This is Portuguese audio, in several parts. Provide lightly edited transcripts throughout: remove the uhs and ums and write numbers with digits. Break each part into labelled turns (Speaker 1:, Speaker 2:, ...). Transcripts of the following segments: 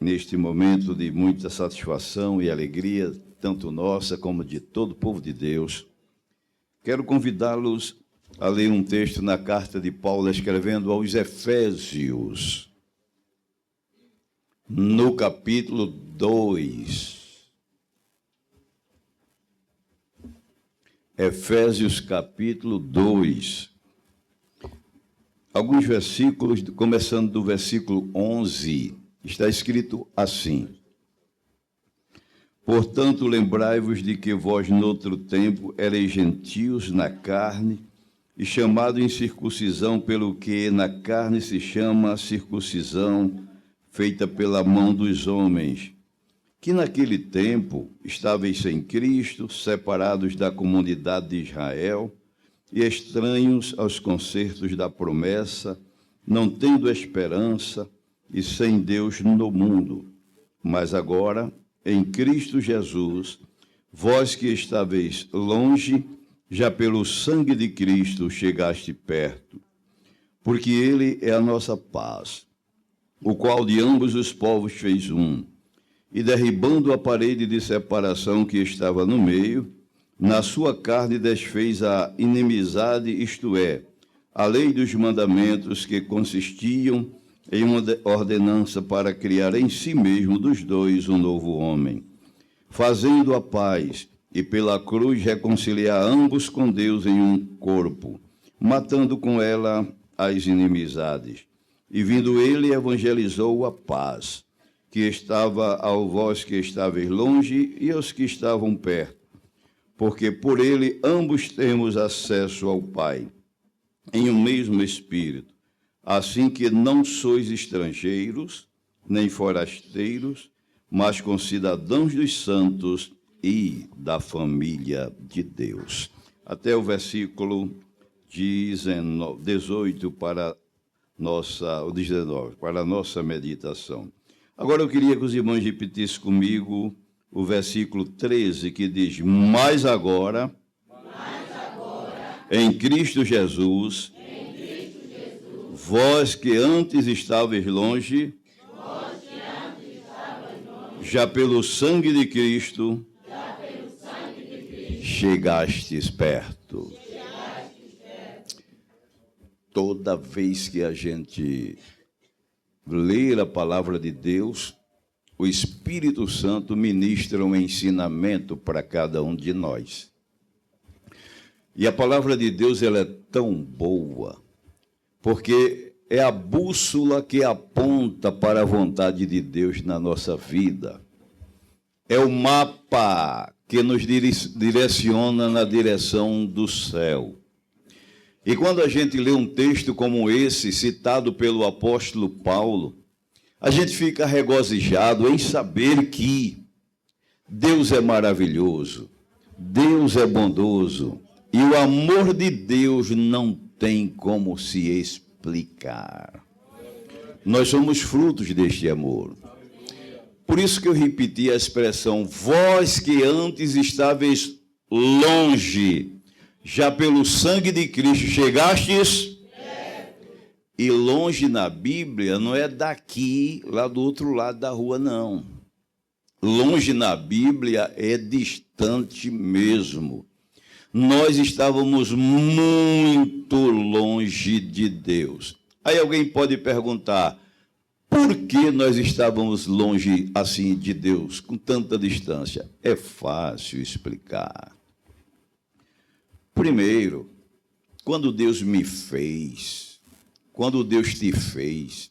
Speaker 1: neste momento de muita satisfação e alegria, tanto nossa como de todo o povo de Deus, quero convidá-los a ler um texto na carta de Paulo escrevendo aos Efésios, no capítulo 2. Efésios, capítulo 2. Alguns versículos, começando do versículo 11, está escrito assim: Portanto, lembrai-vos de que vós, noutro tempo, erais gentios na carne, e chamado em circuncisão pelo que na carne se chama circuncisão, feita pela mão dos homens, que naquele tempo estáveis sem Cristo, separados da comunidade de Israel, e estranhos aos concertos da promessa, não tendo esperança e sem Deus no mundo. Mas agora, em Cristo Jesus, vós que estáveis longe, já pelo sangue de Cristo chegaste perto, porque Ele é a nossa paz, o qual de ambos os povos fez um, e derribando a parede de separação que estava no meio, na sua carne desfez a inimizade, isto é, a lei dos mandamentos que consistiam em uma ordenança para criar em si mesmo dos dois um novo homem, fazendo a paz e pela cruz reconciliar ambos com Deus em um corpo, matando com ela as inimizades. E vindo ele, evangelizou a paz, que estava ao vós que estáveis longe e aos que estavam perto, porque por ele ambos temos acesso ao Pai, em um mesmo Espírito, assim que não sois estrangeiros, nem forasteiros, mas concidadãos dos santos e da família de Deus. Até o versículo 18 para o 19, para a nossa meditação. Agora eu queria que os irmãos repetissem comigo o versículo 13, que diz: Mas agora, em Cristo Jesus, vós que antes estáveis longe, já pelo sangue de Cristo, chegastes perto. Toda vez que a gente ler a palavra de Deus, o Espírito Santo ministra um ensinamento para cada um de nós. E a palavra de Deus, ela é tão boa, porque é a bússola que aponta para a vontade de Deus na nossa vida. É o mapa que nos direciona na direção do céu. E quando a gente lê um texto como esse, citado pelo apóstolo Paulo, a gente fica regozijado em saber que Deus é maravilhoso, Deus é bondoso, e o amor de Deus não tem como se explicar. Nós somos frutos deste amor. Por isso que eu repeti a expressão, vós que antes estáveis longe, já pelo sangue de Cristo chegastes. E longe na Bíblia não é daqui, lá do outro lado da rua, não. Longe na Bíblia é distante mesmo. Nós estávamos muito longe de Deus. Aí alguém pode perguntar, por que nós estávamos longe assim de Deus, com tanta distância? É fácil explicar. Primeiro, quando Deus me fez, quando Deus te fez,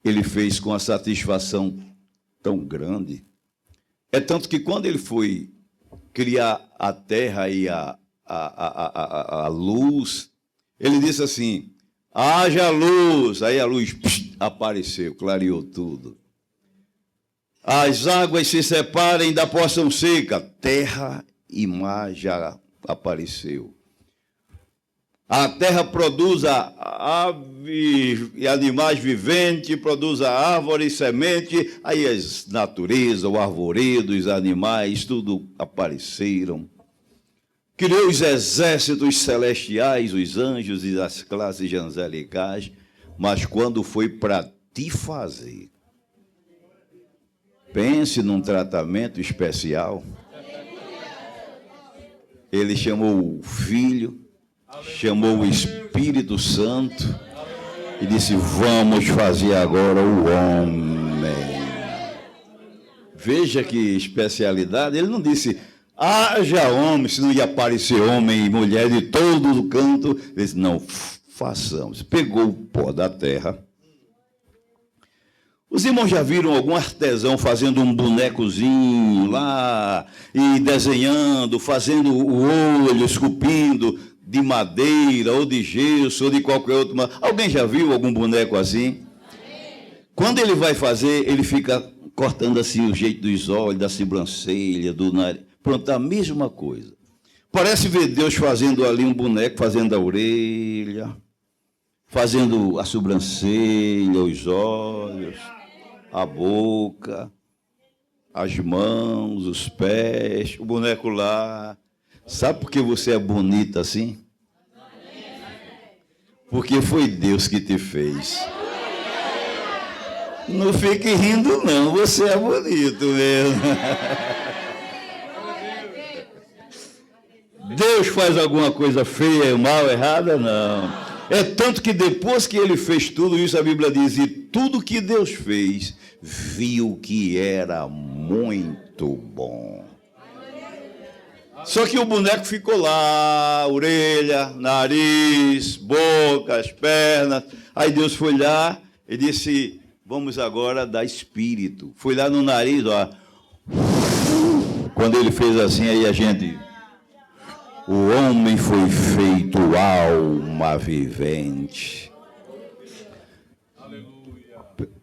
Speaker 1: Ele fez com a satisfação tão grande. É tanto que quando Ele foi criar a terra e a luz, Ele disse assim, haja luz. Aí a luz apareceu, clareou tudo. As águas se separem da porção seca, terra e mar já apareceu. A terra produz aves e animais viventes, produz a árvore e semente, aí as natureza, o arvoredo, os animais, tudo apareceram. Criou os exércitos celestiais, os anjos e as classes angelicais, mas quando foi para te fazer, Pense num tratamento especial. Ele chamou o Filho, chamou o Espírito Santo e disse: vamos fazer agora o homem. Veja que especialidade. Ele não disse: haja homem, se não ia aparecer homem e mulher de todo o canto. Ele disse: não, façamos. Pegou o pó da terra. Os irmãos já viram algum artesão fazendo um bonecozinho lá e desenhando, fazendo o olho, esculpindo de madeira ou de gesso ou de qualquer outro? Alguém já viu algum boneco assim? Quando ele vai fazer, ele fica cortando assim o jeito dos olhos, da sobrancelha, do nariz. Pronto, a mesma coisa. Parece ver Deus fazendo ali um boneco, fazendo a orelha, fazendo a sobrancelha, os olhos, a boca, as mãos, os pés, o boneco lá. Sabe por que você é bonita assim? Porque foi Deus que te fez. Não fique rindo, não. Você é bonito mesmo. Deus faz alguma coisa feia, mal, errada? Não. É tanto que depois que ele fez tudo isso, a Bíblia diz: e tudo que Deus fez, viu que era muito bom. Só que o boneco ficou lá, orelha, nariz, boca, as pernas. Aí Deus foi lá e disse: vamos agora dar espírito. Foi lá no nariz, ó. Quando ele fez assim, aí a gente... O homem foi feito alma vivente.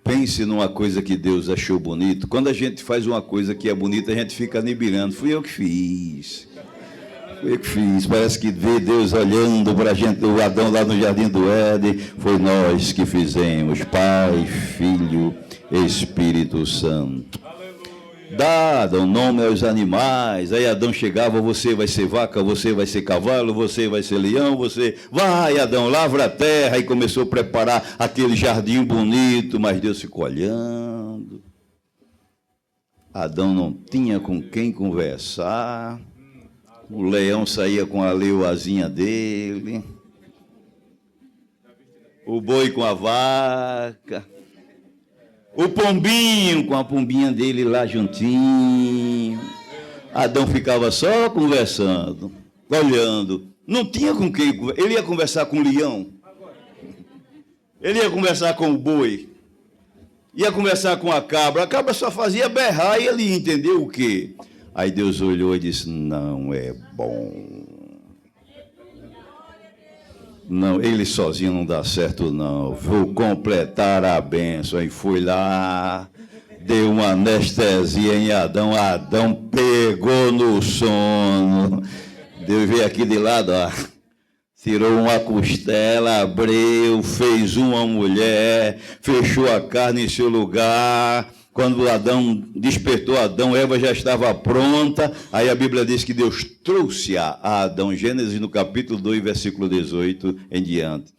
Speaker 1: Pense numa coisa que Deus achou bonito. Quando a gente faz uma coisa que é bonita, a gente fica nibilando. Fui eu que fiz. Fui eu que fiz. Parece que vê Deus olhando para a gente, o Adão lá no Jardim do Éden. Foi nós que fizemos. Pai, Filho, Espírito Santo. Dá o nome aos animais. Aí Adão chegava: você vai ser vaca, você vai ser cavalo, você vai ser leão, você... Vai, Adão, lavra a terra. E começou a preparar aquele jardim bonito, mas Deus ficou olhando. Adão não tinha com quem conversar. O leão saía com a leoazinha dele, o boi com a vaca, o pombinho com a pombinha dele lá juntinho. Adão ficava só conversando, olhando. Não tinha com quem conversar. Ele ia conversar com o leão, ele ia conversar com o boi, ia conversar com a cabra só fazia berrar e ele entendeu o quê? Aí Deus olhou e disse: não é bom. Não, ele sozinho não dá certo, não. Vou completar a bênção. Aí foi lá, deu uma anestesia em Adão. Adão pegou no sono. Deus veio aqui de lado, ó. Tirou uma costela, abriu, fez uma mulher, fechou a carne em seu lugar. Quando Adão despertou, Eva já estava pronta. Aí a Bíblia diz que Deus trouxe a Adão, Gênesis no capítulo 2, versículo 18 em diante.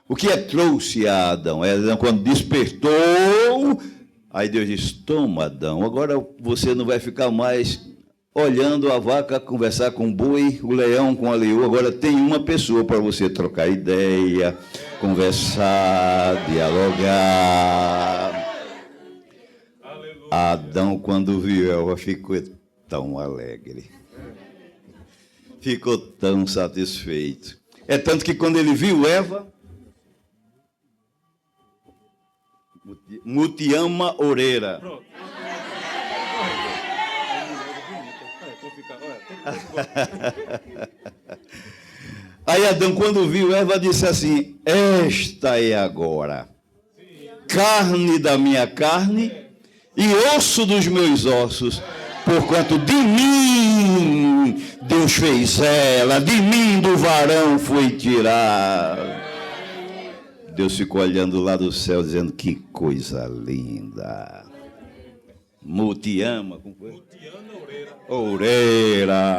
Speaker 1: O que é trouxe a Adão? É Adão quando despertou. Aí Deus disse: toma, Adão, agora você não vai ficar mais olhando a vaca conversar com o boi, o leão com a leoa. Agora tem uma pessoa para você trocar ideia, conversar, dialogar. Adão, quando viu Eva, ficou tão alegre, ficou tão satisfeito. É tanto que quando ele viu Eva, Mutiama Oreira. Aí Adão, quando viu Eva, disse assim: esta é agora carne da minha carne e osso dos meus ossos, porquanto de mim Deus fez ela, de mim do varão foi tirar. Deus ficou olhando lá do céu, dizendo: que coisa linda. Mutiama, como foi? Mutiana Oreira.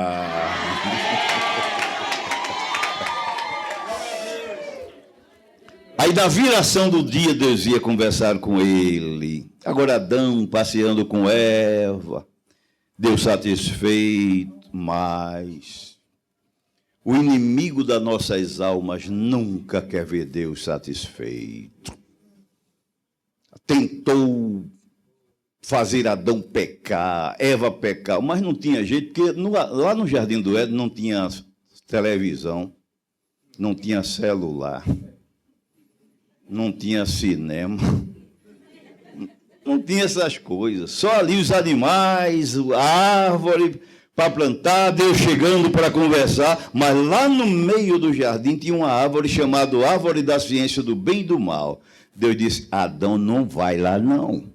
Speaker 1: Aí da viração do dia, Deus ia conversar com ele. Agora Adão passeando com Eva, Deus satisfeito, mas o inimigo das nossas almas nunca quer ver Deus satisfeito. Tentou fazer Adão pecar, Eva pecar, mas não tinha jeito, porque lá no Jardim do Éden não tinha televisão, não tinha celular, não tinha cinema, não tinha essas coisas. Só ali os animais, a árvore para plantar, Deus chegando para conversar, mas lá no meio do jardim tinha uma árvore chamada Árvore da Ciência do Bem e do Mal. Deus disse, Adão, não vai lá não.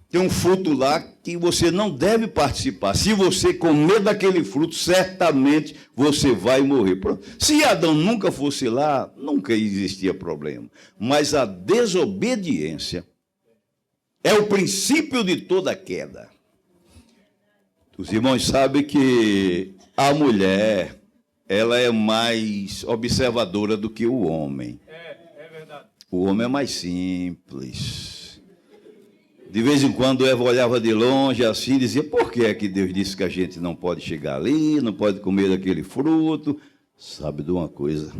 Speaker 1: Tem um fruto lá que você não deve participar. Se você comer daquele fruto, certamente você vai morrer. Se Adão nunca fosse lá, nunca existia problema. Mas a desobediência é o princípio de toda queda. Os irmãos sabem que a mulher, ela é mais observadora do que o homem.
Speaker 2: É verdade.
Speaker 1: O homem é mais simples. De vez em quando Eva olhava de longe assim e dizia, por que é que Deus disse que a gente não pode chegar ali, não pode comer daquele fruto? Sabe de uma coisa?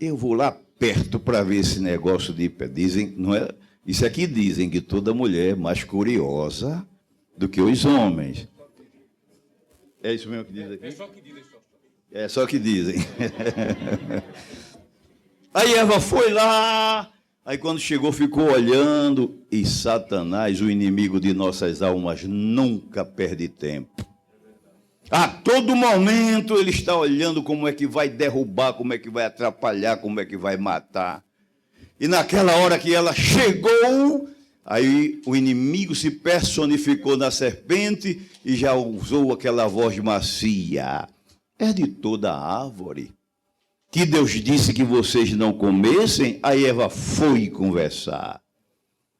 Speaker 1: Eu vou lá perto para ver esse negócio de... Dizem, não é? Isso aqui dizem que toda mulher é mais curiosa do que os homens. É isso mesmo que diz aqui?
Speaker 2: É só que dizem.
Speaker 1: É só que dizem. Aí Eva foi lá... Aí quando chegou, ficou olhando, e Satanás, o inimigo de nossas almas, nunca perde tempo. A todo momento ele está olhando como é que vai derrubar, como é que vai atrapalhar, como é que vai matar. E naquela hora que ela chegou, aí o inimigo se personificou na serpente e já usou aquela voz macia. É de toda a árvore que Deus disse que vocês não comessem, aí Eva foi conversar.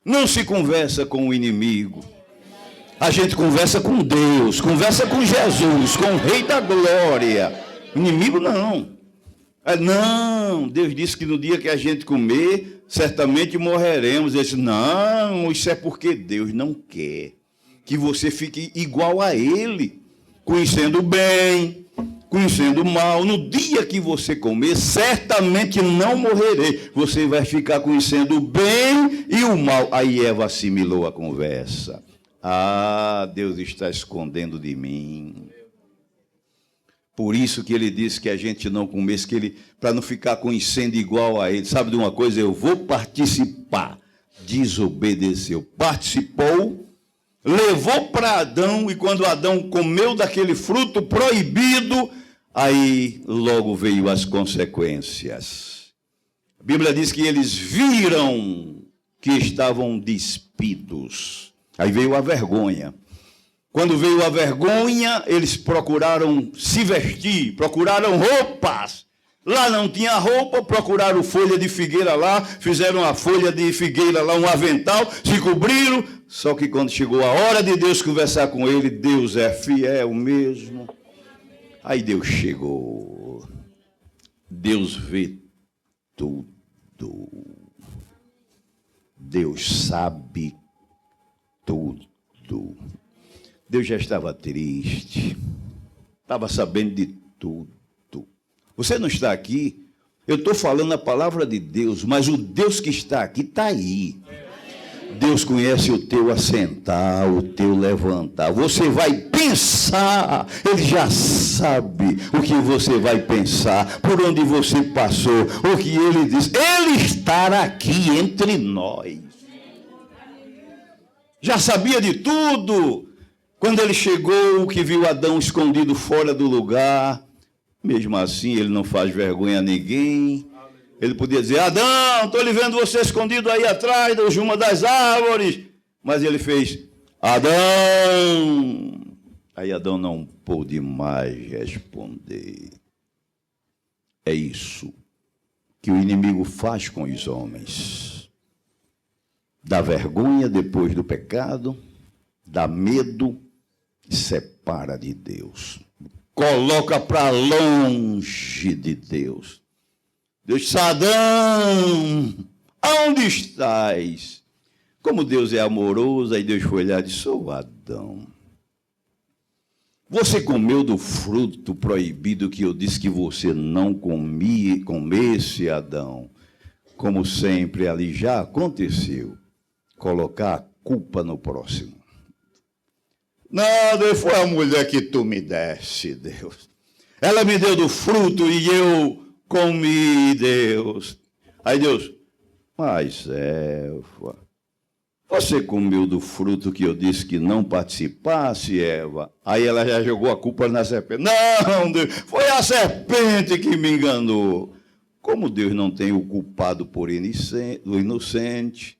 Speaker 1: Não se conversa com o inimigo. A gente conversa com Deus, conversa com Jesus, com o Rei da Glória. O inimigo não. Não, Deus disse que no dia que a gente comer, certamente morreremos. Ele disse, não, isso é porque Deus não quer que você fique igual a Ele, conhecendo o bem, conhecendo o mal. No dia que você comer, certamente não morrerei. Você vai ficar conhecendo o bem e o mal. Aí Eva assimilou a conversa. Ah, Deus está escondendo de mim. Por isso que ele disse que a gente não comesse, que ele, para não ficar conhecendo igual a ele. Sabe de uma coisa? Eu vou participar. Desobedeceu. Participou, levou para Adão, e quando Adão comeu daquele fruto proibido, aí logo veio as consequências. A Bíblia diz que eles viram que estavam despidos. Aí veio a vergonha. Quando veio a vergonha, eles procuraram se vestir, procuraram roupas. Lá não tinha roupa, procuraram folha de figueira lá, fizeram a folha de figueira lá, um avental, se cobriram. Só que quando chegou a hora de Deus conversar com ele, Deus é fiel mesmo. Aí Deus chegou. Deus vê tudo. Deus sabe tudo. Deus já estava triste, estava sabendo de tudo. Você não está aqui, eu estou falando a palavra de Deus, mas o Deus que está aqui está aí. Deus conhece o teu assentar, o teu levantar. Você vai pensar, Ele já sabe o que você vai pensar, por onde você passou, o que Ele diz. Ele estará aqui entre nós. Já sabia de tudo. Quando ele chegou, que viu Adão escondido fora do lugar, mesmo assim ele não faz vergonha a ninguém. Ele podia dizer, Adão, estou lhe vendo você escondido aí atrás de uma das árvores. Mas ele fez, Adão. Aí Adão não pôde mais responder. É isso que o inimigo faz com os homens. Dá vergonha depois do pecado, dá medo, separa de Deus, coloca para longe de Deus. Deus disse, Adão, aonde estás? Como Deus é amoroso, aí Deus foi lá e disse: ô Adão, você comeu do fruto proibido que eu disse que você não comesse, Adão. Como sempre ali já aconteceu, colocar a culpa no próximo. Não, Deus, foi a mulher que tu me deste, Deus. Ela me deu do fruto e eu comi, Deus. Aí Deus: mas Eva, você comeu do fruto que eu disse que não participasse, Eva? Aí ela já jogou a culpa na serpente. Não, Deus, foi a serpente que me enganou. Como Deus não tem o culpado por inocente,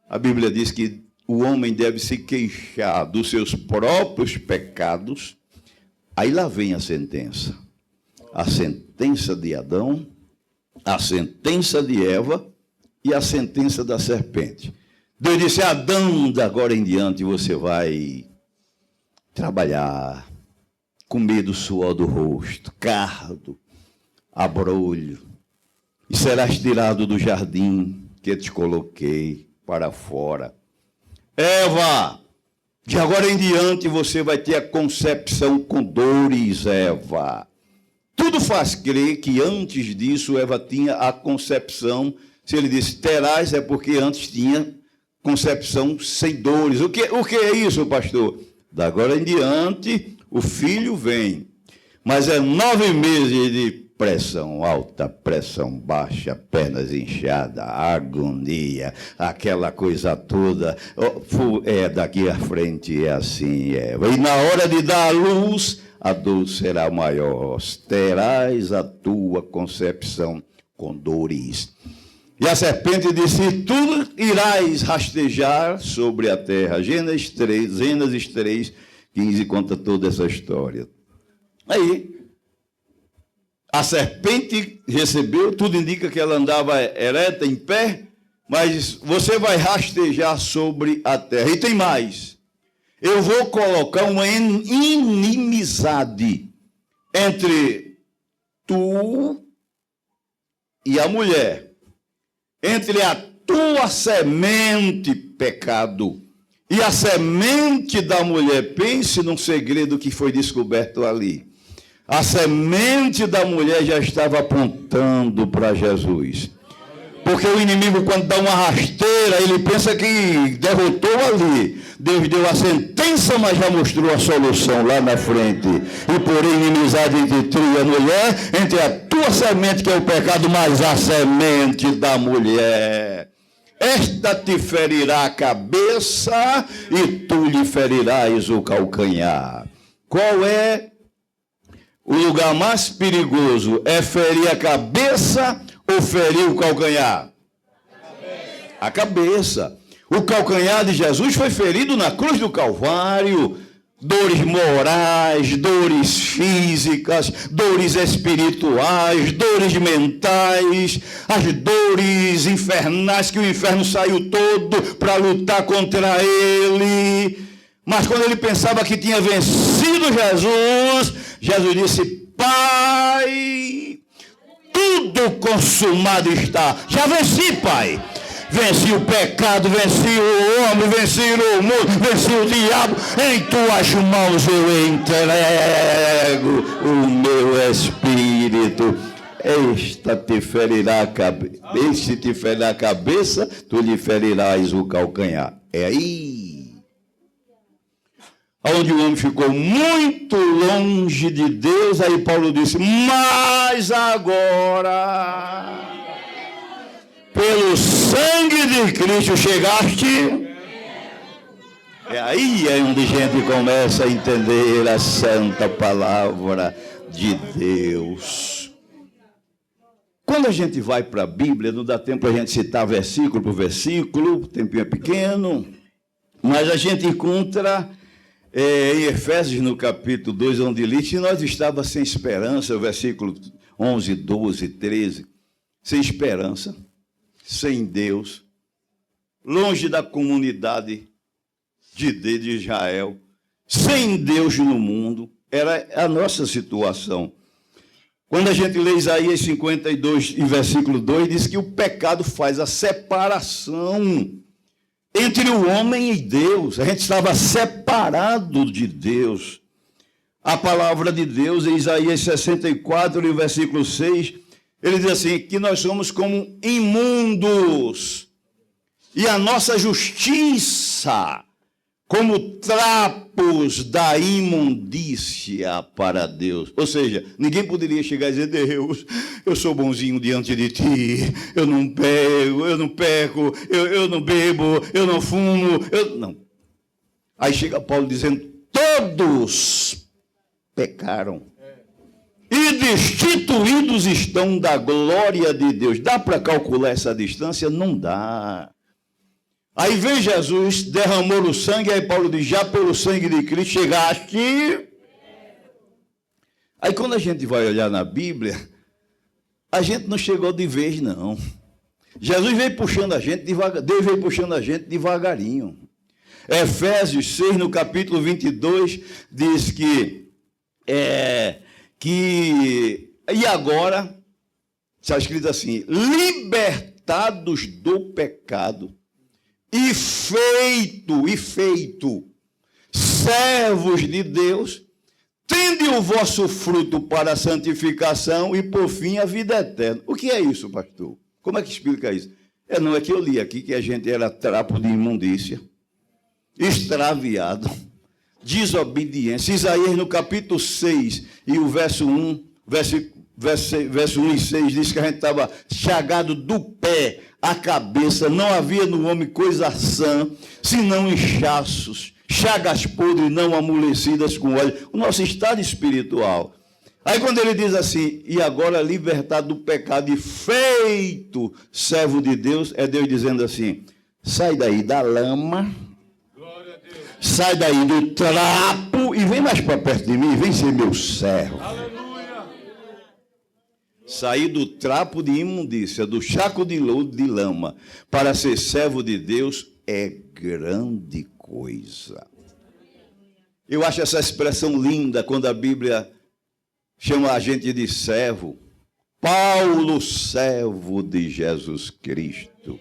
Speaker 1: a Bíblia diz que o homem deve se queixar dos seus próprios pecados. Aí lá vem a sentença. A sentença de Adão, a sentença de Eva e a sentença da serpente. Deus disse: Adão, de agora em diante você vai trabalhar, comer do suor do rosto, cardo, abrolho, e serás tirado do jardim que te coloquei para fora. Eva, de agora em diante você vai ter a concepção com dores, Eva. Tudo faz crer que antes disso Eva tinha a concepção. Se ele disse terás, é porque antes tinha concepção sem dores. O que é isso, pastor? Da agora em diante o filho vem, mas é 9 meses de pressão alta, pressão baixa, pernas inchadas, agonia, aquela coisa toda. Daqui à frente é assim, Eva. E na hora de dar a luz, a dor será maior. Terás a tua concepção com dores. E a serpente disse: tu irás rastejar sobre a terra. Gênesis 3, 15 conta toda essa história. Aí a serpente recebeu, tudo indica que ela andava ereta, em pé, mas você vai rastejar sobre a terra. E tem mais: eu vou colocar uma inimizade entre tu e a mulher, entre a tua semente, pecado, e a semente da mulher. Pense num segredo que foi descoberto ali. A semente da mulher já estava apontando para Jesus. Porque o inimigo, quando dá uma rasteira, ele pensa que derrotou ali. Deus deu a sentença, mas já mostrou a solução lá na frente. E porém, inimizade entre tu e a mulher, entre a tua semente, que é o pecado, mas a semente da mulher. Esta te ferirá a cabeça e tu lhe ferirás o calcanhar. Qual é o lugar mais perigoso? É ferir a cabeça ou ferir o calcanhar? A cabeça. O calcanhar de Jesus foi ferido na cruz do Calvário. Dores morais, dores físicas, dores espirituais, dores mentais, as dores infernais, que o inferno saiu todo para lutar contra ele. Mas quando ele pensava que tinha vencido Jesus, Jesus disse: Pai, tudo consumado está. Já venci, Pai. Venci o pecado, venci o homem, venci o mundo, venci o diabo. Em tuas mãos eu entrego o meu espírito. Este te ferirá a cabeça, tu lhe ferirás o calcanhar. É aí onde o homem ficou muito longe de Deus. Aí Paulo disse: mas agora, pelo sangue de Cristo chegaste. É aí onde a gente começa a entender a santa palavra de Deus. Quando a gente vai para a Bíblia, não dá tempo a gente citar versículo por versículo, o tempinho é pequeno, mas a gente encontra em Efésios, no capítulo 2, onde diz que nós estávamos sem esperança, o versículo 11, 12, 13, sem esperança, sem Deus, longe da comunidade de Israel, sem Deus no mundo. Era a nossa situação. Quando a gente lê Isaías 52, em versículo 2, diz que o pecado faz a separação entre o homem e Deus. A gente estava separado de Deus. A palavra de Deus, em Isaías 64, no versículo 6, ele diz assim, que nós somos como imundos, e a nossa justiça como trapos da imundícia para Deus. Ou seja, ninguém poderia chegar e dizer, Deus, eu sou bonzinho diante de ti, eu não peco, eu não bebo, eu não fumo, não. Aí chega Paulo dizendo, todos pecaram e destituídos estão da glória de Deus. Dá para calcular essa distância? Não dá. Aí vem Jesus, derramou o sangue, aí Paulo diz, já pelo sangue de Cristo chegaste. Aí quando a gente vai olhar na Bíblia, a gente não chegou de vez, não. Jesus veio puxando a gente devagar, Deus veio puxando a gente devagarinho. Efésios 6, no capítulo 22, diz e agora, está escrito assim, libertados do pecado, e feito, servos de Deus, tende o vosso fruto para a santificação e, por fim, a vida eterna. O que é isso, pastor? Como é que explica isso? Não é que eu li aqui que a gente era trapo de imundícia, extraviado, desobediência. Isaías, no capítulo 6, e o verso 1 e 6, diz que a gente estava chagado do pé à cabeça, não havia no homem coisa sã, senão inchaços, chagas podres não amolecidas com óleo. O nosso estado espiritual. Aí quando ele diz assim, e agora libertado do pecado e feito servo de Deus, é Deus dizendo assim, sai daí da lama, sai daí do trapo e vem mais para perto de mim, vem ser meu servo. Sair do trapo de imundícia, do chaco de lodo, de lama, para ser servo de Deus é grande coisa. Eu acho essa expressão linda quando a Bíblia chama a gente de servo. Paulo, servo de Jesus Cristo.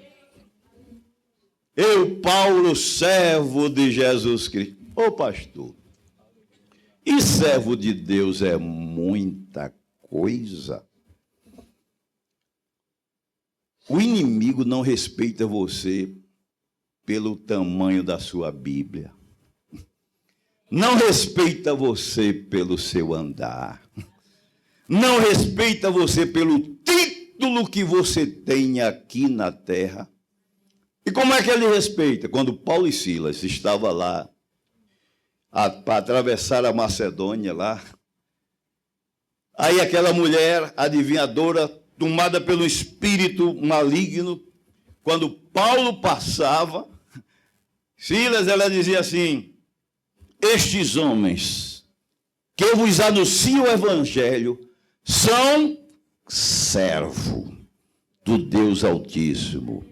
Speaker 1: Eu, Paulo, servo de Jesus Cristo. Ô pastor, e servo de Deus é muita coisa. O inimigo não respeita você pelo tamanho da sua Bíblia. Não respeita você pelo seu andar. Não respeita você pelo título que você tem aqui na terra. E como é que ele respeita? Quando Paulo e Silas estavam lá para atravessar a Macedônia lá, aí aquela mulher adivinhadora, tomada pelo espírito maligno, quando Paulo passava, Silas, ela dizia assim, estes homens que eu vos anuncio o evangelho são servo do Deus Altíssimo.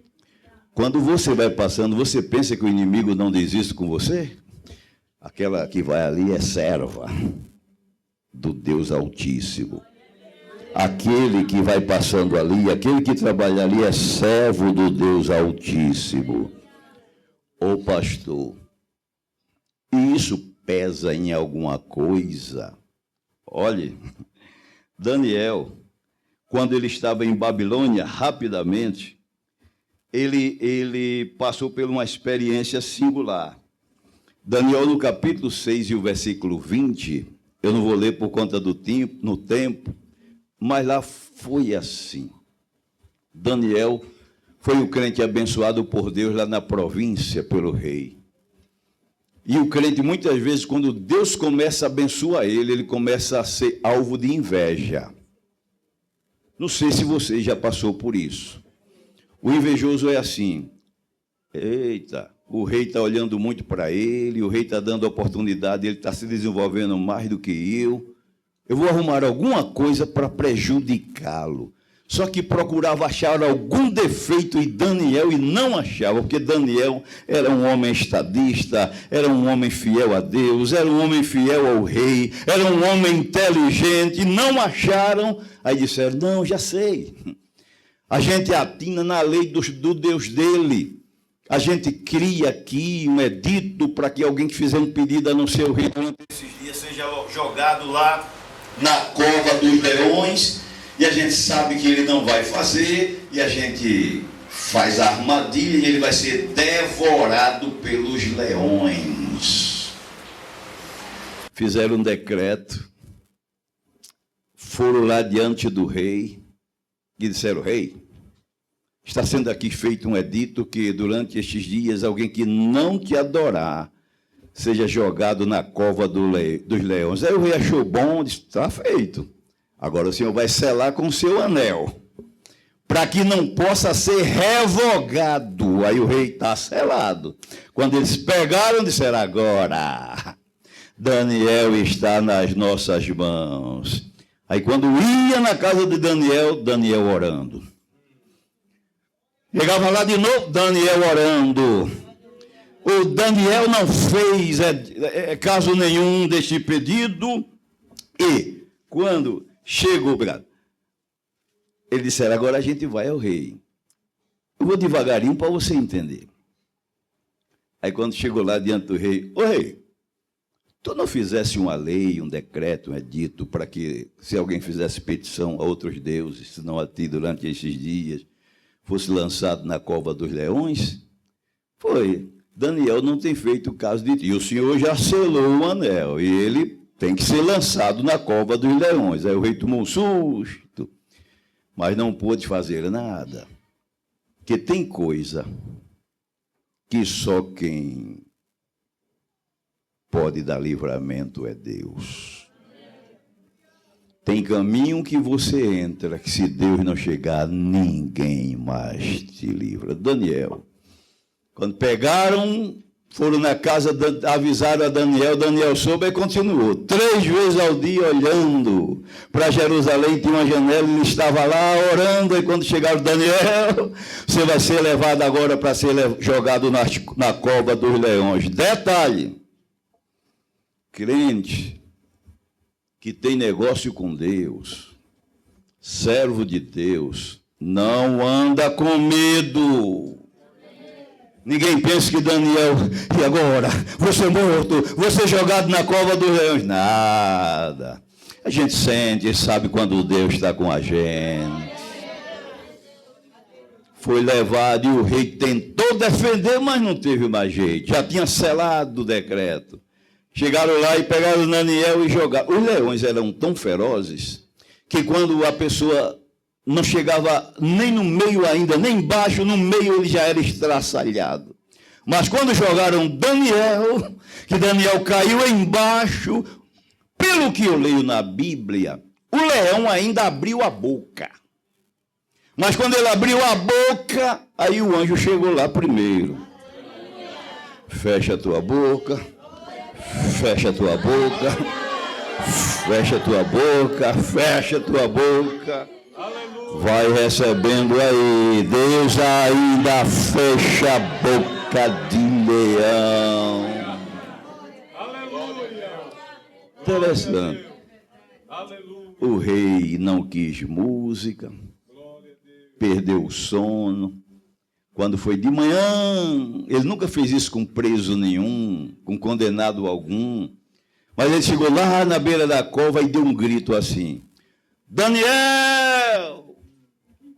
Speaker 1: Quando você vai passando, você pensa que o inimigo não diz isso com você? Aquela que vai ali é serva do Deus Altíssimo. Aquele que vai passando ali, aquele que trabalha ali é servo do Deus Altíssimo. Ô pastor, e isso pesa em alguma coisa? Olhe, Daniel, quando ele estava em Babilônia, rapidamente, ele passou por uma experiência singular. Daniel, no capítulo 6 e o versículo 20, eu não vou ler por conta do tempo, mas lá foi assim. Daniel foi o crente abençoado por Deus lá na província pelo rei. E o crente, muitas vezes, quando Deus começa a abençoar ele começa a ser alvo de inveja. Não sei se você já passou por isso. O invejoso é assim, eita, o rei está olhando muito para ele, o rei está dando oportunidade, ele está se desenvolvendo mais do que eu vou arrumar alguma coisa para prejudicá-lo. Só que procurava achar algum defeito em Daniel e não achava, porque Daniel era um homem estadista, era um homem fiel a Deus, era um homem fiel ao rei, era um homem inteligente, e não acharam. Aí disseram, não, já sei. A gente atina na lei do Deus dele. a gente cria aqui um edito para que alguém que fizer um pedido a não ser o rei durante esses dias seja jogado lá na cova dos leões, e a gente sabe que ele não vai fazer, e a gente faz a armadilha e ele vai ser devorado pelos leões. Fizeram um decreto, foram lá diante do rei e disseram: rei, está sendo aqui feito um edito que durante estes dias alguém que não te adorar seja jogado na cova dos leões. Aí o rei achou bom, disse: está feito. Agora o senhor vai selar com o seu anel, para que não possa ser revogado. Aí o rei está selado. Quando eles pegaram, disseram: agora Daniel está nas nossas mãos. Aí quando ia na casa de Daniel, Daniel orando. Chegava lá de novo, Daniel orando. O Daniel não fez caso nenhum deste pedido. E quando chegou, ele disse: agora a gente vai ao rei. Eu vou devagarinho para você entender. Aí quando chegou lá diante do rei: ô rei, tu não fizesse uma lei, um decreto, um edito, para que, se alguém fizesse petição a outros deuses, senão a ti, durante esses dias, fosse lançado na cova dos leões? Foi. Daniel não tem feito o caso de ti. E o senhor já selou o anel, e ele tem que ser lançado na cova dos leões. Aí o rei tomou um susto, mas não pôde fazer nada. Porque tem coisa que só quem pode dar livramento é Deus. Tem caminho que você entra, que se Deus não chegar, ninguém mais te livra. Daniel, quando pegaram, foram na casa, avisaram a Daniel, Daniel soube e continuou. 3 vezes ao dia olhando para Jerusalém, tinha uma janela, ele estava lá orando, e quando chegaram: Daniel, você vai ser levado agora para ser jogado na cova dos leões. Detalhe: crente que tem negócio com Deus, servo de Deus, não anda com medo. Ninguém pensa que Daniel, e agora? Vou ser morto, vou ser jogado na cova dos leões. Nada. A gente sente e sabe quando Deus está com a gente. Foi levado e o rei tentou defender, mas não teve mais jeito. Já tinha selado o decreto. Chegaram lá e pegaram Daniel e jogaram. Os leões eram tão ferozes que quando a pessoa não chegava nem no meio ainda, nem embaixo, no meio ele já era estraçalhado. Mas quando jogaram Daniel, que Daniel caiu embaixo, pelo que eu leio na Bíblia, o leão ainda abriu a boca. Mas quando ele abriu a boca, aí o anjo chegou lá primeiro. Fecha a tua boca, fecha a tua boca, fecha a tua boca, fecha a tua boca. Vai recebendo aí. Deus ainda fecha a boca de leão. Interessante. O rei não quis música, perdeu o sono. Quando foi de manhã, ele nunca fez isso com preso nenhum, com condenado algum. Mas ele chegou lá na beira da cova e deu um grito assim: Daniel!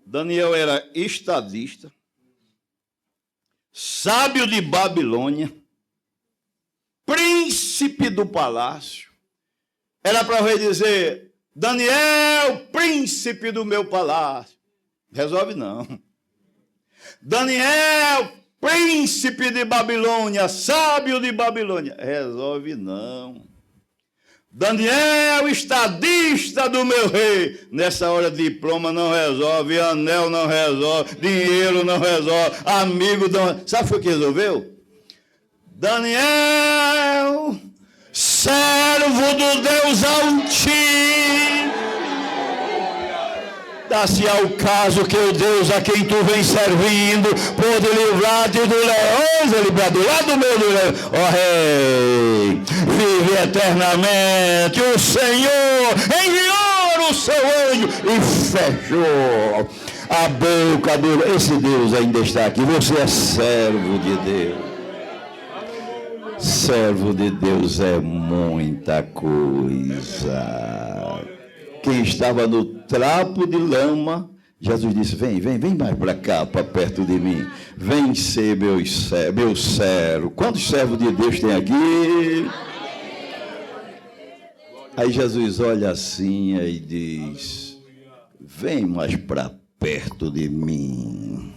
Speaker 1: Daniel era estadista, sábio de Babilônia, príncipe do palácio. Era para o rei dizer: Daniel, príncipe do meu palácio. Resolve não. Daniel, príncipe de Babilônia, sábio de Babilônia. Resolve não. Daniel, estadista do meu rei. Nessa hora, diploma não resolve, anel não resolve, dinheiro não resolve, amigo não. Sabe o que resolveu? Daniel, servo do Deus Altíssimo. Dá-se ao caso que o Deus a quem tu vem servindo pode livrar-te do leões, ele livrar do lado do meio do leão. Ó rei, vive eternamente. O Senhor enviou o seu anjo e fechou a boca dele. Esse Deus ainda está aqui. Você é servo de Deus. Servo de Deus é muita coisa. Quem estava no trapo de lama, Jesus disse, vem mais para cá, para perto de mim. Vem ser meu servo. Quantos servos de Deus tem aqui? Aí Jesus olha assim e diz, vem mais para perto de mim.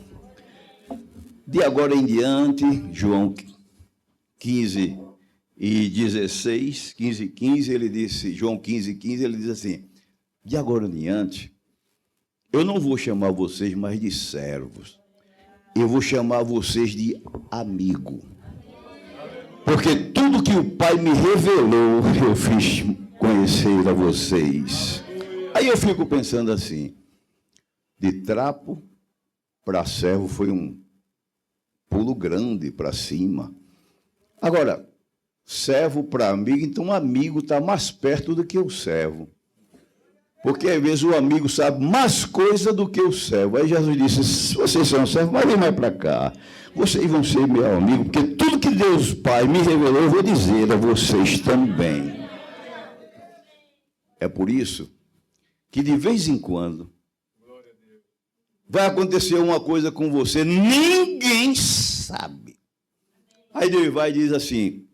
Speaker 1: De agora em diante, João 15 e 16, 15 e 15, ele disse, João 15 e 15, ele diz assim, de agora em diante, eu não vou chamar vocês mais de servos, eu vou chamar vocês de amigo. Porque tudo que o Pai me revelou, eu fiz conhecer a vocês. Aí eu fico pensando assim, de trapo para servo foi um pulo grande para cima. Agora, servo para amigo, então o amigo está mais perto do que o servo. Porque às vezes o amigo sabe mais coisa do que o servo. Aí Jesus disse, se vocês são servos, mas vem mais para cá. Vocês vão ser meu amigo, porque tudo que Deus Pai me revelou, eu vou dizer a vocês também. É por isso que de vez em quando vai acontecer uma coisa com você, ninguém sabe. Aí Deus vai e diz assim,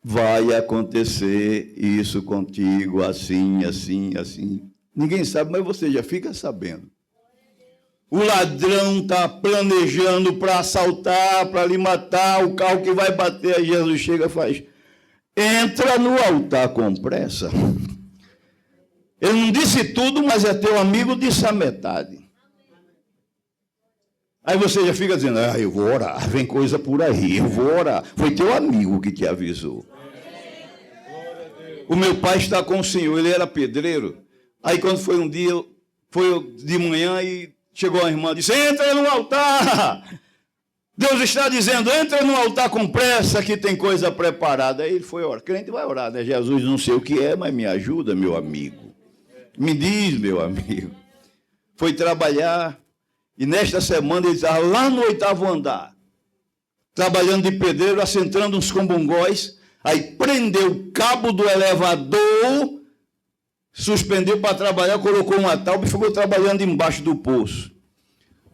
Speaker 1: vai acontecer isso contigo, assim, assim, assim. Ninguém sabe, mas você já fica sabendo. O ladrão está planejando para assaltar, para lhe matar, o carro que vai bater, aí Jesus chega e faz, entra no altar com pressa. Ele não disse tudo, mas é teu amigo, disse a metade. Aí você já fica dizendo, eu vou orar, vem coisa por aí, eu vou orar. Foi teu amigo que te avisou. O meu pai está com o Senhor, ele era pedreiro. Aí quando foi um dia, foi de manhã e chegou a irmã e disse, entra no altar. Deus está dizendo, entra no altar com pressa que tem coisa preparada. Aí ele foi orar. Crente vai orar, né? Jesus não sei o que é, mas me ajuda, meu amigo. Me diz, meu amigo. Foi trabalhar e nesta semana ele estava lá no 8º andar, trabalhando de pedreiro, assentando uns combongóis, aí prendeu o cabo do elevador, suspendeu para trabalhar, colocou uma tábua e ficou trabalhando embaixo do poço.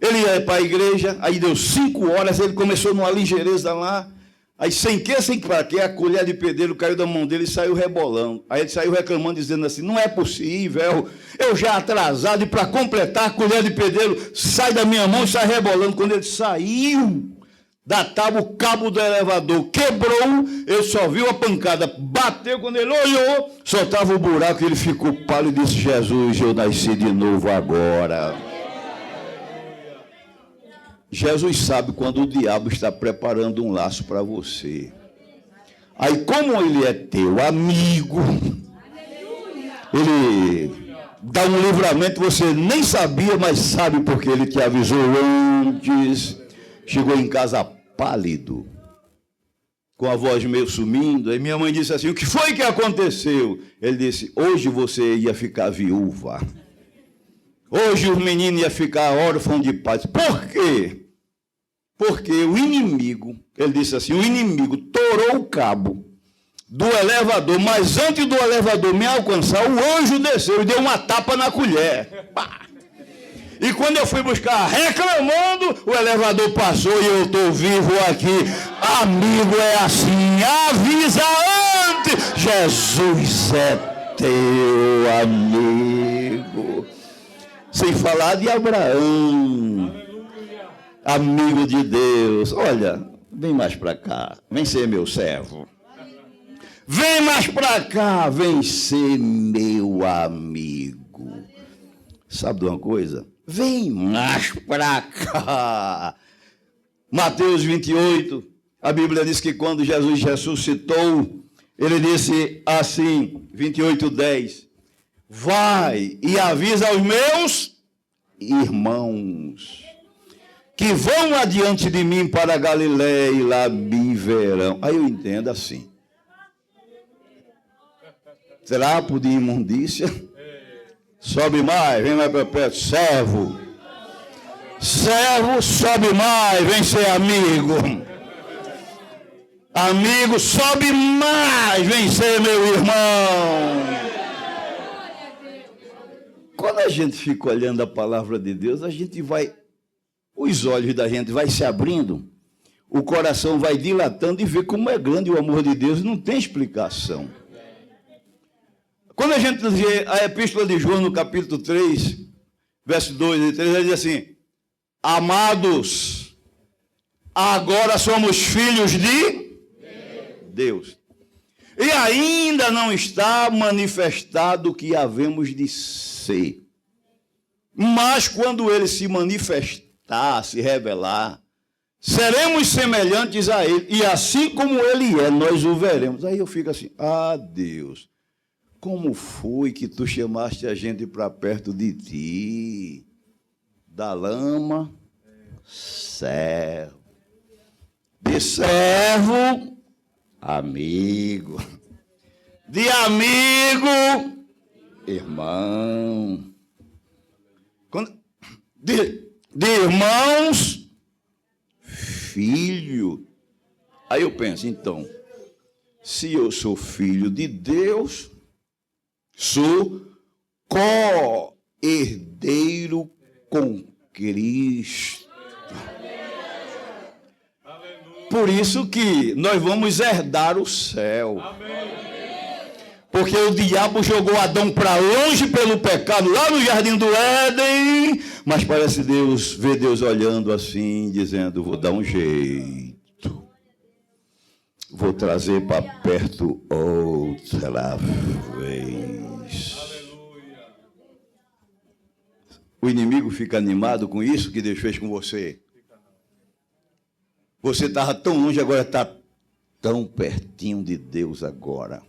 Speaker 1: Ele ia para a igreja, aí deu 5 horas, ele começou numa ligeireza lá, aí sem para quê, a colher de pedreiro caiu da mão dele e saiu rebolando. Aí ele saiu reclamando, dizendo assim, não é possível, eu já atrasado, e para completar a colher de pedreiro sai da minha mão e sai rebolando. Quando ele saiu da tábua, o cabo do elevador quebrou, ele só viu a pancada, bateu, quando ele olhou, só estava o buraco, ele ficou pálido e disse, Jesus, eu nasci de novo agora. Jesus sabe quando o diabo está preparando um laço para você. Aí, como ele é teu amigo, ele dá um livramento, você nem sabia, mas sabe porque ele te avisou antes. Chegou em casa pálido, com a voz meio sumindo. Aí minha mãe disse assim, o que foi que aconteceu? Ele disse, hoje você ia ficar viúva. Hoje os meninos iam ficar órfãos de pais. Por quê? Porque o inimigo, ele disse assim, o inimigo torou o cabo do elevador, mas antes do elevador me alcançar, o anjo desceu e deu uma tapa na colher. Pá! E quando eu fui buscar reclamando, o elevador passou e eu estou vivo aqui. Amigo é assim, avisa antes. Jesus é teu amigo. Sem falar de Abraão, amigo de Deus. Olha, vem mais para cá, vem ser meu servo. Vem mais para cá, vem ser meu amigo. Sabe de uma coisa? Vem mais para cá. Mateus 28, a Bíblia diz que quando Jesus ressuscitou, ele disse assim, 28:10, vai e avisa aos meus irmãos que vão adiante de mim para a Galiléia e lá me verão. Aí eu entendo assim. Trapo de imundícia. Sobe mais, vem mais para perto, servo. Servo, sobe mais, vem ser amigo. Amigo, sobe mais, vem ser meu irmão. Quando a gente fica olhando a palavra de Deus, a gente vai, os olhos da gente vai se abrindo, o coração vai dilatando e vê como é grande o amor de Deus, não tem explicação. Quando a gente lê a Epístola de João, no capítulo 3, verso 2 e 3, ele diz assim: amados, agora somos filhos de Deus. E ainda não está manifestado o que havemos de ser. Mas quando ele se manifestar, se revelar, seremos semelhantes a ele. E assim como ele é, nós o veremos. Aí eu fico assim: ah, Deus, como foi que tu chamaste a gente para perto de ti? Da lama, servo. De servo, amigo. De amigo, irmão. De irmãos, filho. Aí eu penso, então, se eu sou filho de Deus, sou co-herdeiro com Cristo. Por isso que nós vamos herdar o céu. Porque o diabo jogou Adão para longe pelo pecado, lá no jardim do Éden, mas parece Deus, ver Deus olhando assim, dizendo: vou dar um jeito, vou trazer para perto outra vez. O inimigo fica animado com isso que Deus fez com você. Você estava tão longe, agora está tão pertinho de Deus agora.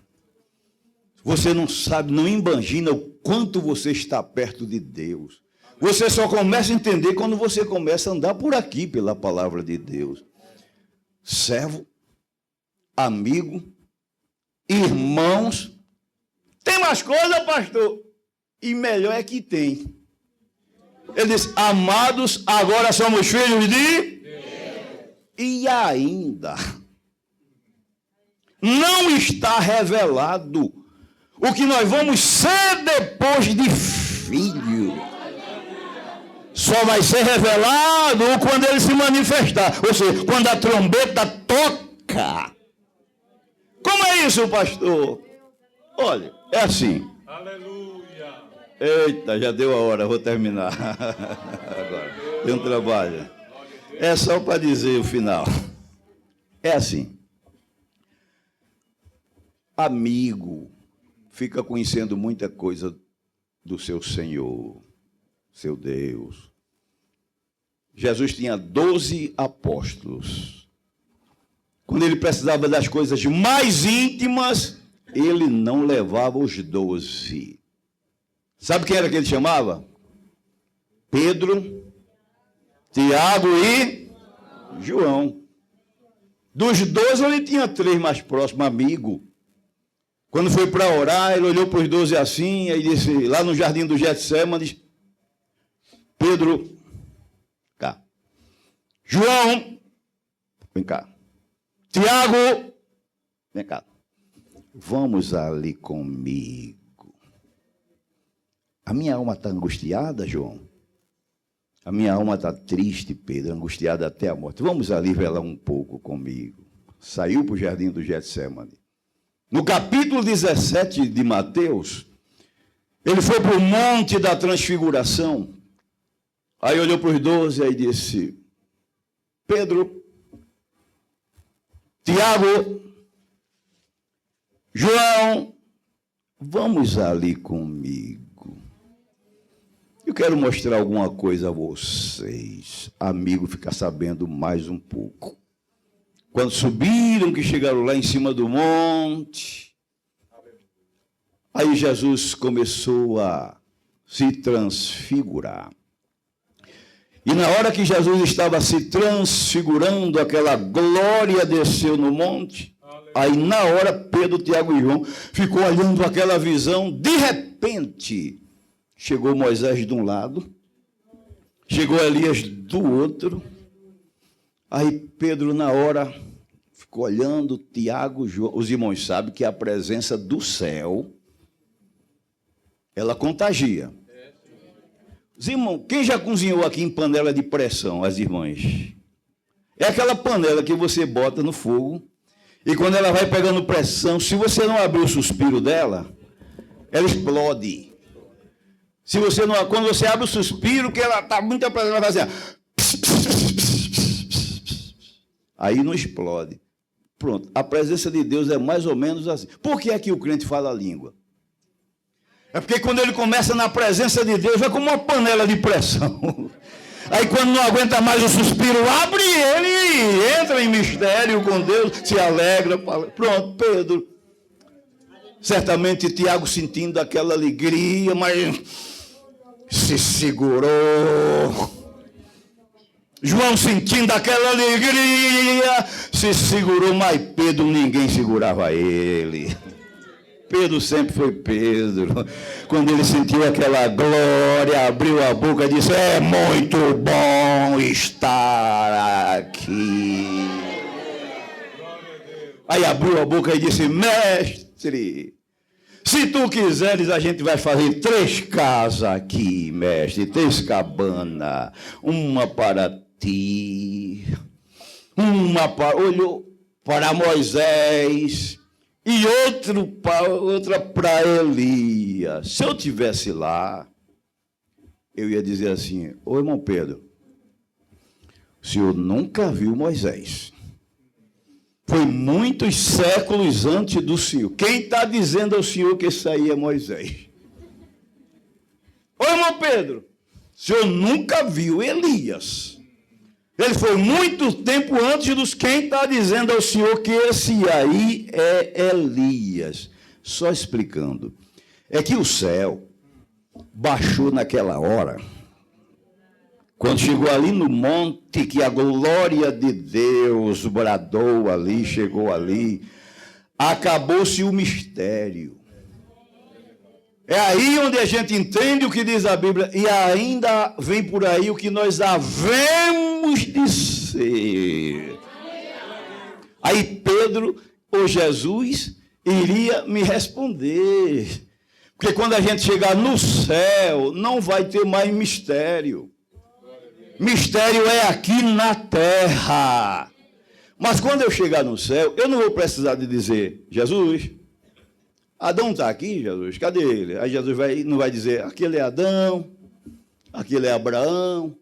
Speaker 1: Você não sabe, não imagina o quanto você está perto de Deus. Você só começa a entender quando você começa a andar por aqui pela palavra de Deus. Servo, amigo, irmãos. Tem mais coisa, pastor? E melhor é que tem. Ele diz: amados, agora somos filhos de Deus. E ainda não está revelado o que nós vamos ser depois de filho. Só vai ser revelado quando ele se manifestar. Ou seja, quando a trombeta toca. Como é isso, pastor? Olha, é assim. Aleluia. Eita, já deu a hora, vou terminar. Agora, tem um trabalho. É só para dizer o final. É assim. Amigo fica conhecendo muita coisa do seu Senhor, seu Deus. Jesus tinha 12 apóstolos. Quando ele precisava das coisas mais íntimas, ele não levava os 12. Sabe quem era que ele chamava? Pedro, Tiago e João. Dos 12, ele tinha 3 mais próximos, amigo. Quando foi para orar, ele olhou para os 12 assim, aí disse, lá no jardim do Getsêmani: Pedro, cá. João, vem cá. Tiago, vem cá. Vamos ali comigo. A minha alma está angustiada, João. A minha alma está triste, Pedro, angustiada até a morte. Vamos ali velar um pouco comigo. Saiu para o jardim do Getsêmani. No capítulo 17 de Mateus, ele foi para o Monte da Transfiguração. Aí olhou para os 12 e disse: Pedro, Tiago, João, vamos ali comigo. Eu quero mostrar alguma coisa a vocês. Amigo, ficar sabendo mais um pouco. Quando subiram, que chegaram lá em cima do monte, aí Jesus começou a se transfigurar. E na hora que Jesus estava se transfigurando, aquela glória desceu no monte. Aí na hora Pedro, Tiago e João ficou olhando aquela visão. De repente chegou Moisés de um lado, Chegou Elias do outro. Aí Pedro, na hora, ficou olhando, Tiago, João. Os irmãos sabem que a presença do céu, ela contagia. Os irmãos, quem já cozinhou aqui em panela de pressão, as irmãs? É aquela panela que você bota no fogo, e quando ela vai pegando pressão, se você não abrir o suspiro dela, ela explode. Se você não, quando você abre o suspiro, que ela está muito pressão, ela vai fazer. Aí não explode. Pronto, a presença de Deus é mais ou menos assim. Por que é que o crente fala a língua? É porque quando ele começa na presença de Deus, é como uma panela de pressão. Aí quando não aguenta mais o suspiro, abre ele e entra em mistério com Deus, se alegra. Pronto, Pedro. Certamente Tiago sentindo aquela alegria, mas se segurou. João sentindo aquela alegria, se segurou, mas Pedro, ninguém segurava ele. Pedro sempre foi Pedro. Quando ele sentiu aquela glória, abriu a boca e disse: é muito bom estar aqui. Aí abriu a boca e disse: mestre, se tu quiseres, a gente vai fazer 3 casas aqui, mestre, 3 cabanas, uma para ti, olhou para Moisés e outra para Elias. Se eu tivesse lá, eu ia dizer assim: ô irmão Pedro, o senhor nunca viu Moisés. Foi muitos séculos antes do senhor. Quem está dizendo ao senhor que isso aí é Moisés? Ô irmão Pedro, o senhor nunca viu Elias. Ele foi muito tempo antes dos. Quem está dizendo ao senhor que esse aí é Elias? Só explicando. É que o céu baixou naquela hora. Quando chegou ali no monte, que a glória de Deus bradou ali, chegou ali, acabou-se o mistério. É aí onde a gente entende o que diz a Bíblia, e ainda vem por aí o que nós havemos de ser. Aí Pedro, ou Jesus, iria me responder. Porque quando a gente chegar no céu, não vai ter mais mistério. Mistério é aqui na terra. Mas quando eu chegar no céu, eu não vou precisar de dizer: Jesus, Adão está aqui, Jesus, cadê ele? Aí Jesus não vai dizer: aquele é Adão, aquele é Abraão,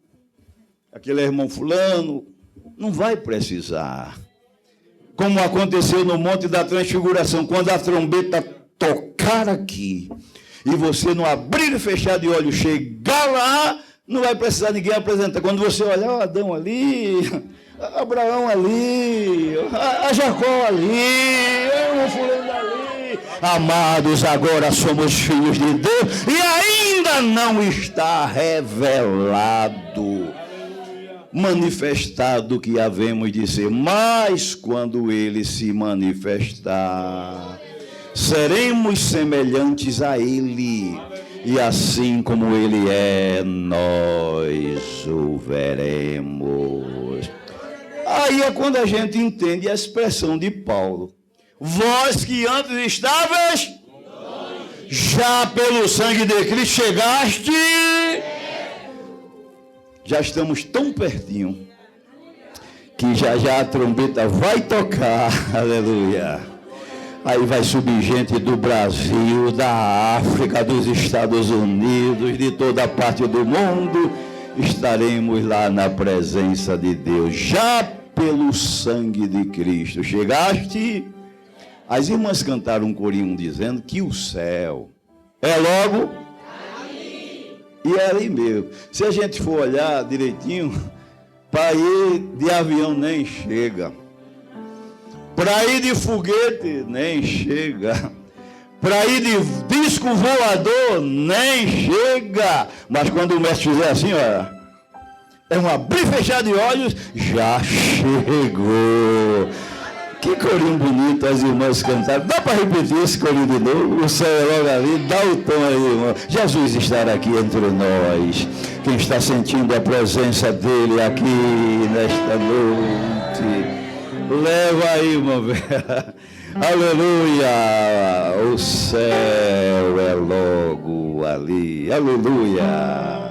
Speaker 1: aquele é irmão fulano. Não vai precisar. Como aconteceu no Monte da Transfiguração, quando a trombeta tocar aqui, e você não abrir e fechar de olho, chegar lá, não vai precisar ninguém apresentar. Quando você olhar o Adão ali, Abraão ali, a Jacó ali, o fulano ali. Amados, agora somos filhos de Deus e ainda não está revelado, manifestado o que havemos de ser. Mas quando ele se manifestar, seremos semelhantes a ele. E assim como ele é, nós o veremos. Aí é quando a gente entende a expressão de Paulo: vós que antes estavas, já pelo sangue de Cristo chegaste. Já estamos tão pertinho que já a trombeta vai tocar. Aleluia. Aí vai subir gente do Brasil, da África, dos Estados Unidos, de toda a parte do mundo. Estaremos lá na presença de Deus, já pelo sangue de Cristo. Chegaste? As irmãs cantaram um corinho dizendo que o céu é logo ali. E é ali mesmo. Se a gente for olhar direitinho, para ir de avião nem chega. Para ir de foguete, nem chega. Para ir de disco voador, nem chega. Mas quando o mestre fizer assim, ó, é um abrir e fechar de olhos, já chegou. Que corinho bonito as irmãs cantaram. Dá para repetir esse corinho de novo? O céu é logo ali. Dá o tom aí, irmão. Jesus está aqui entre nós. Quem está sentindo a presença dele aqui nesta noite, leva aí, irmão. Aleluia. O céu é logo ali. Aleluia.